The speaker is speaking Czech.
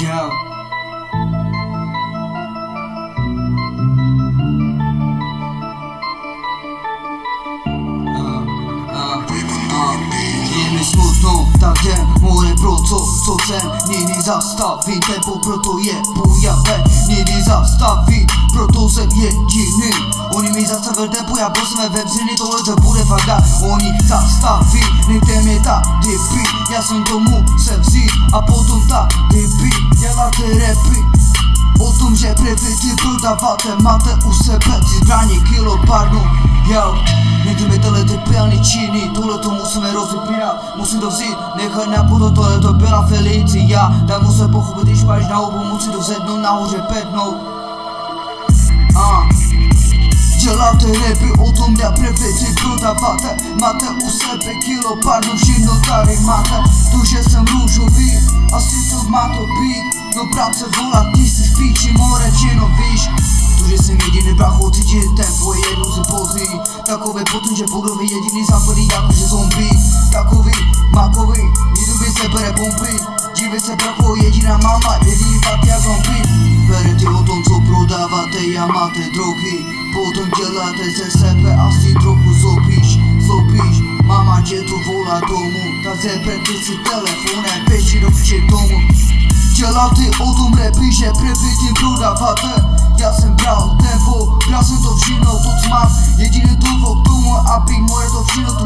Yeah. Je mi smutno, tak jdem, more pro co chcem nikdy zastavit, tempo proto je pojavé, nikdy zastavit, proto jsem jediný. Oni mi zastavili tempo, já byl jsem ve vziny, tohle to bude fakt. Oni zastaví, nechte mě tady být, já jsem to musel vzít a potom tady být, děláte rapy o tom, že prefity prodáváte, máte u sebe ty zbraně, kilo, pardon, yo. Nejdeme tyhle ty pilný činy, tohle to musíme rozepínat, musím to vzít, nechat na potom, tohle to byla Felicia. Tak musím pochopit, když máš na obu, musím to vzednout nahoře petnout. Děláte rapy o tom, jak prefity prodáváte, máte u sebe kilo, pardon, všechno tady máte. To, že jsem růžový, asi to má to být. Do práce volat, ty si v píči, more, všechno víš. To, že jsem jediný bracho, cítit tempo, jedu se později. Takový potom, že budovy jediný západí, jakože zombie. Takový, makový, někdo by se bere pompy. Dívej se bracho, jediná máma, jediný fakt jak zombie. Berete o tom, co prodáváte, já máte drogy. Potom děláte ze sebe, asi trochu zlobíš. Mama tě tu volá domů, tak zeberte si telefonem, běží do včet domů. Děláte o tom rapy, že prefity prodáváte. Já jsem bral tempo, bral jsem to všechno, to co mám. Jediný důvod k tomu, abych mohl to všechno tu